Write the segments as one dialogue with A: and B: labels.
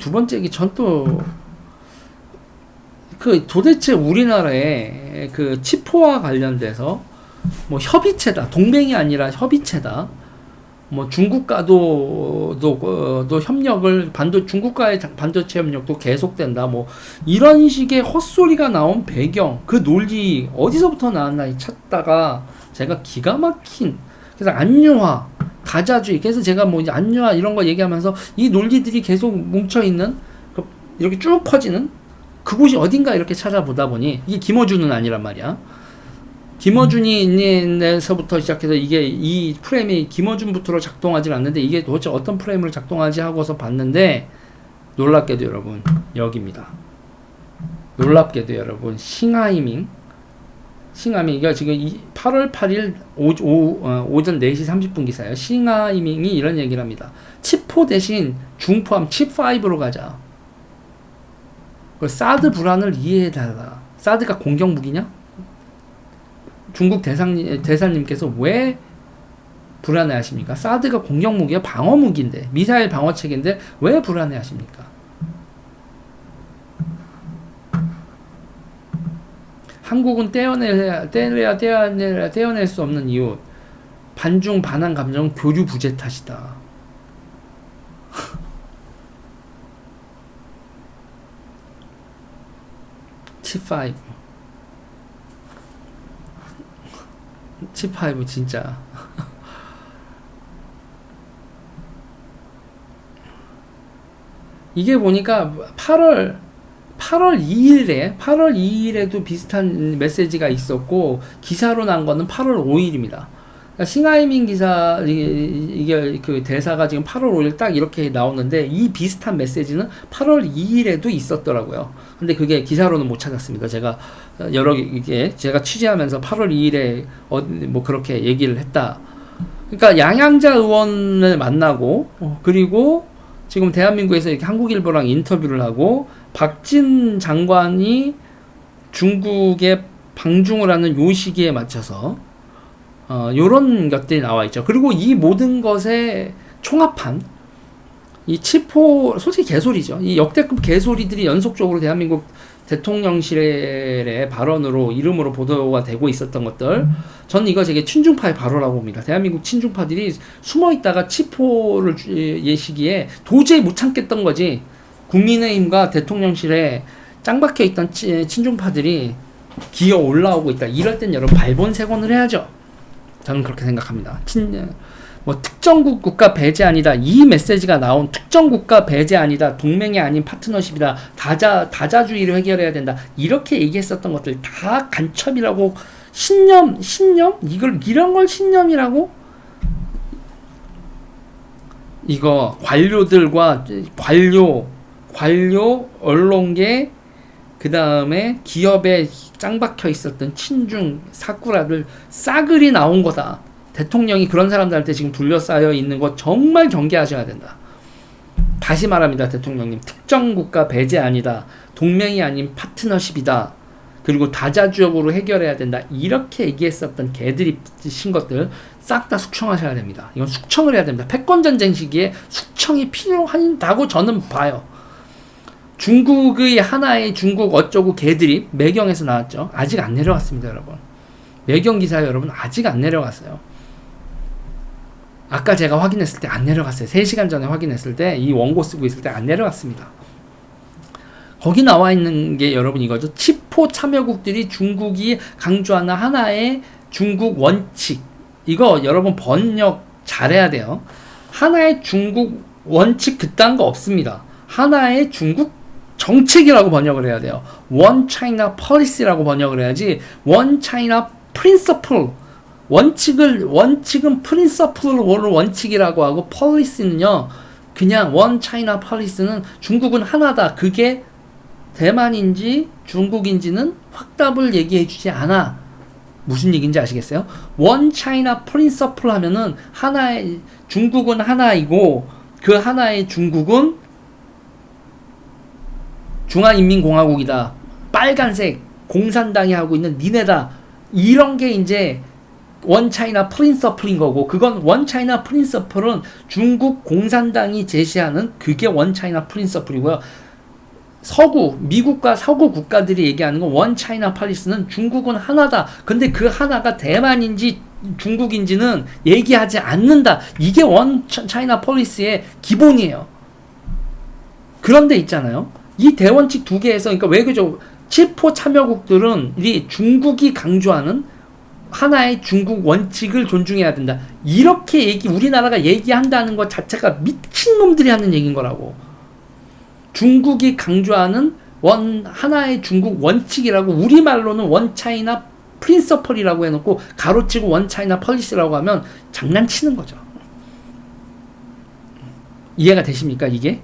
A: 두 번째 얘기, 전 또 그 도대체 우리나라에 그 치포와 관련돼서 뭐 협의체다, 동맹이 아니라 협의체다, 뭐 중국과도 협력을 중국과의 반도체 협력도 계속된다, 뭐 이런 식의 헛소리가 나온 배경, 그 논리 어디서부터 나왔나 찾다가 제가 기가 막힌, 그래서 안유화, 다자주의, 그래서 제가 뭐 이제 안유화 이런 거 얘기하면서 이 논리들이 계속 뭉쳐 있는, 이렇게 쭉 퍼지는 그곳이 어딘가 이렇게 찾아보다 보니, 이게 김어준은 아니란 말이야. 김어준이에서부터 시작해서 이게 이 프레임이 김어준부터로 작동하지 않는데, 이게 도대체 어떤 프레임으로 작동하지 하고서 봤는데, 놀랍게도 여러분 여기입니다. 놀랍게도 여러분 싱하이밍, 이거 지금 8월 8일 오전 4시 30분 기사예요. 싱하이밍이 이런 얘기를 합니다. 칩4 대신 중포함 칩5로 가자. 사드 불안을 이해해달라. 사드가 공격무기냐? 중국 대사님께서 왜 불안해 하십니까? 사드가 공격무기야, 방어무기인데, 미사일 방어체계인데 왜 불안해 하십니까? 한국은 떼어낼 수 없는 이유, 반중 반한 감정 교류 부재 탓이다. 칩5 진짜 이게 보니까 8월 2일에도 비슷한 메시지가 있었고, 기사로 난 거는 8월 5일입니다. 그러니까 싱하이밍 기사, 이게 그 대사가 지금 8월 5일 딱 이렇게 나오는데, 이 비슷한 메시지는 8월 2일에도 있었더라고요. 근데 그게 기사로는 못 찾았습니다. 제가 제가 취재하면서 8월 2일에 뭐 그렇게 얘기를 했다. 그러니까 양양자 의원을 만나고, 그리고 지금 대한민국에서 이렇게 한국일보랑 인터뷰를 하고, 박진 장관이 중국에 방중을 하는 요 시기에 맞춰서 요런 것들이 나와 있죠. 그리고 이 모든 것에 총합한 이 칩4, 솔직히 개소리죠. 이 역대급 개소리들이 연속적으로 대한민국 대통령실의 발언으로, 이름으로 보도가 되고 있었던 것들, 저는 이거 되게 친중파의 발언이라고 봅니다. 대한민국 친중파들이 숨어있다가 칩4를 예시기에 도저히 못 참겠던 거지, 국민의힘과 대통령실에 짱박혀 있던 친중파들이 기어 올라오고 있다. 이럴 땐 여러분 발본색원을 해야죠. 저는 그렇게 생각합니다. 특정국 국가 배제 아니다. 이 메시지가 나온 특정 국가 배제 아니다. 동맹이 아닌 파트너십이다. 다자주의를 해결해야 된다. 이렇게 얘기했었던 것들 다 간첩이라고, 신념? 이런 걸 신념이라고? 이거 관료들과 관료, 언론계, 그 다음에 기업에 짱박혀 있었던 친중 사쿠라들 싸그리 나온 거다. 대통령이 그런 사람들한테 지금 둘러싸여 있는 거 정말 경계하셔야 된다. 다시 말합니다. 대통령님, 특정 국가 배제 아니다. 동맹이 아닌 파트너십이다. 그리고 다자주역으로 해결해야 된다. 이렇게 얘기했었던 개들이 신 것들 싹 다 숙청하셔야 됩니다. 이건 숙청을 해야 됩니다. 패권전쟁 시기에 숙청이 필요하다고 저는 봐요. 중국의 하나의 중국 어쩌고 개들이 매경에서 나왔죠. 아직 안 내려왔습니다, 여러분. 매경 기사 여러분 아직 안 내려갔어요. 아까 제가 확인했을 때 안 내려갔어요. 3시간 전에 확인했을 때, 이 원고 쓰고 있을 때 안 내려갔습니다. 거기 나와 있는 게 여러분 이거죠. 칩4 참여국들이 중국이 강조하는 하나의 중국 원칙. 이거 여러분 번역 잘해야 돼요. 하나의 중국 원칙 그딴 거 없습니다. 하나의 중국 정책이라고 번역을 해야 돼요. One China Policy라고 번역을 해야지, One China Principle, 원칙은 principle를 원칙이라고 하고, policy는요 그냥 One China Policy는 중국은 하나다. 그게 대만인지 중국인지는 확답을 얘기해 주지 않아. 무슨 얘기인지 아시겠어요? One China Principle 하면은 하나의 중국은 하나이고, 그 하나의 중국은 중화인민공화국이다. 빨간색 공산당이 하고 있는 니네다. 이런 게 이제 원 차이나 프린서플인 거고, 그건 원 차이나 프린서플은 중국 공산당이 제시하는 그게 원 차이나 프린서플이고요. 미국과 서구 국가들이 얘기하는 건 원 차이나 팔리스는 중국은 하나다. 근데 그 하나가 대만인지 중국인지는 얘기하지 않는다. 이게 원 차이나 폴리스의 기본이에요. 그런데 있잖아요. 이 대원칙 두 개에서, 그러니까 외교적 칠포 참여국들은 이 중국이 강조하는 하나의 중국 원칙을 존중해야 된다. 이렇게 우리나라가 얘기한다는 것 자체가 미친놈들이 하는 얘기인 거라고. 중국이 강조하는 하나의 중국 원칙이라고, 우리말로는 원 차이나 프린서플이라고 해놓고 가로치고 원 차이나 펄리시라고 하면 장난치는 거죠. 이해가 되십니까, 이게?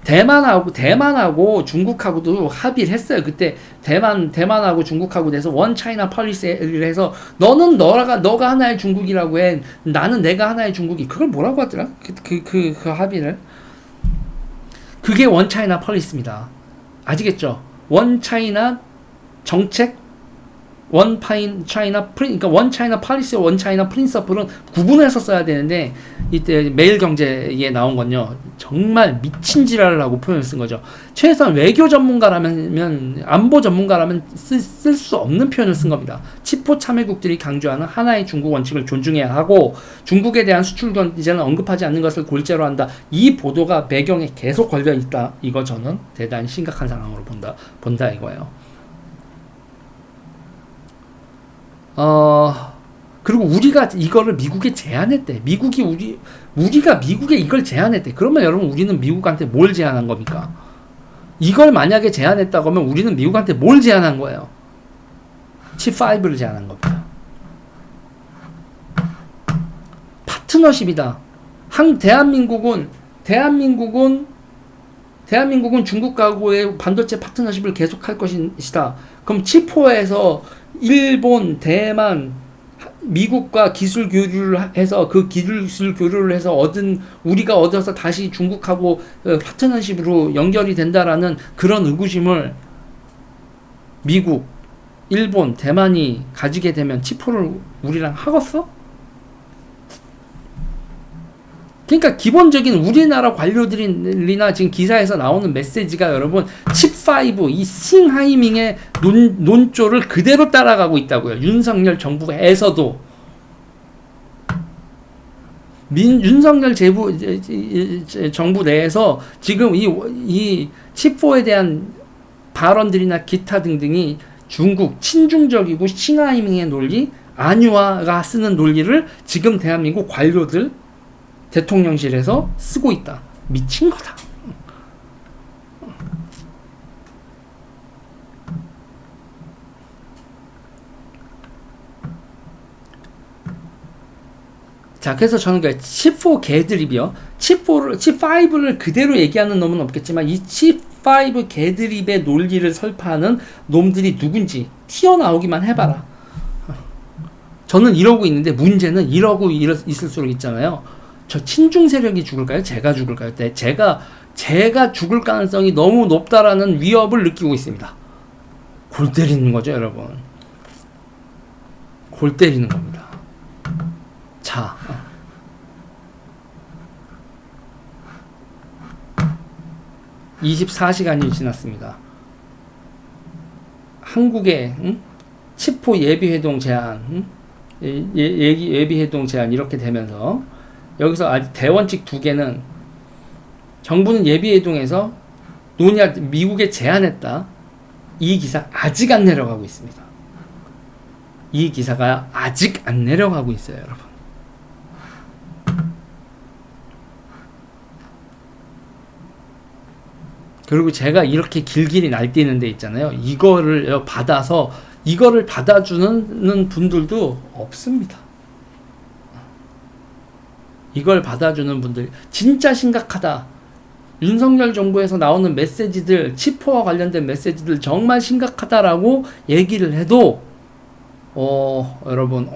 A: 대만하고 중국하고도 합의를 했어요. 그때 대만하고 중국하고 돼서 원 차이나 펄리시를 해서 너가 하나의 중국이라고 해. 나는 내가 하나의 중국이. 그걸 뭐라고 하더라? 그 합의를. 그게 원 차이나 펄리시입니다. 아시겠죠? 원 차이나 정책, 그러니까 원 차이나 펄리시, 원 차이나 프린서플은 구분해서 써야 되는데, 이때 매일경제에 나온 건요, 정말 미친 지랄이라고 표현을 쓴 거죠. 최소한 외교 전문가라면, 안보 전문가라면 쓸 수 없는 표현을 쓴 겁니다. 칠포 참여국들이 강조하는 하나의 중국 원칙을 존중해야 하고, 중국에 대한 수출 견제는 언급하지 않는 것을 골재로 한다. 이 보도가 배경에 계속 걸려 있다. 이거 저는 대단히 심각한 상황으로 본다 이거예요. 그리고 우리가 이거를 미국에 제안했대. 우리가 미국에 이걸 제안했대. 그러면 여러분, 우리는 미국한테 뭘 제안한 겁니까? 이걸 만약에 제안했다고 하면 우리는 미국한테 뭘 제안한 거예요? 칩5를 제안한 겁니다. 파트너십이다. 대한민국은 중국과의 반도체 파트너십을 계속할 것이다. 그럼 칩4에서 일본, 대만, 미국과 기술 교류를 해서, 그 기술 교류를 해서 우리가 얻어서 다시 중국하고 파트너십으로 연결이 된다라는 그런 의구심을 미국, 일본, 대만이 가지게 되면 칩4를 우리랑 하겠어? 그러니까 기본적인 우리나라 관료들이나 지금 기사에서 나오는 메시지가, 여러분, 칩5, 이 싱하이밍의 논조를 그대로 따라가고 있다고요. 윤석열 정부에서도. 윤석열 정부 내에서 지금 이 칩4에 대한 발언들이나 기타 등등이 중국 친중적이고 싱하이밍의 논리, 안유아가 쓰는 논리를 지금 대한민국 관료들, 대통령실에서 쓰고 있다. 미친 거다. 자, 그래서 저는 칩4 개드립이요. 칩5를 그대로 얘기하는 놈은 없겠지만, 이 칩5 개드립의 논리를 설파하는 놈들이 누군지 튀어나오기만 해봐라. 저는 이러고 있는데, 문제는 이러고 있을수록 있잖아요. 저 친중 세력이 죽을까요? 제가 죽을까요? 제가 죽을 가능성이 너무 높다라는 위협을 느끼고 있습니다. 골 때리는 거죠, 여러분. 골 때리는 겁니다. 자, 24시간이 지났습니다. 한국의 칩4 예비회동 제안, 예비회동 제안 이렇게 되면서, 여기서 아직 대원칙 두 개는, 정부는 예비회동에서 미국에 제안했다. 이 기사 아직 안 내려가고 있습니다. 이 기사가 아직 안 내려가고 있어요, 여러분. 그리고 제가 이렇게 길길이 날뛰는 데 있잖아요. 이거를 받아주는 분들도 없습니다. 이걸 받아주는 분들, 진짜 심각하다. 윤석열 정부에서 나오는 메시지들, 칩4와 관련된 메시지들 정말 심각하다라고 얘기를 해도, 여러분,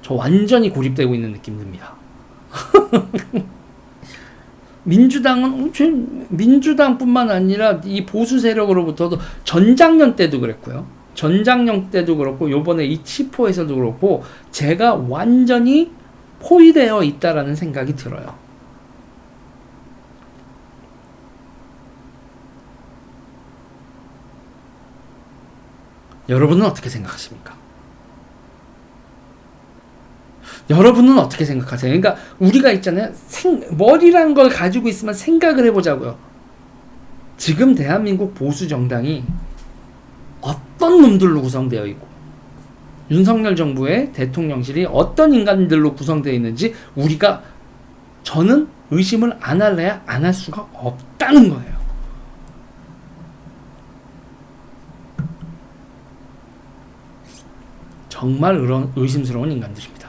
A: 저 완전히 고립되고 있는 느낌 듭니다. 민주당뿐만 아니라 이 보수 세력으로부터도 전작년 때도 그랬고요. 전장령 때도 그렇고 요번에 이 치포에서도 그렇고 제가 완전히 포위되어 있다라는 생각이 들어요. 여러분은 어떻게 생각하십니까? 여러분은 어떻게 생각하세요? 그러니까 우리가 있잖아요. 머리란 걸 가지고 있으면 생각을 해보자고요. 지금 대한민국 보수 정당이 어떤 놈들로 구성되어 있고 윤석열 정부의 대통령실이 어떤 인간들로 구성되어 있는지 저는 의심을 안 할래야 안 할 수가 없다는 거예요. 정말 의심스러운 인간들입니다.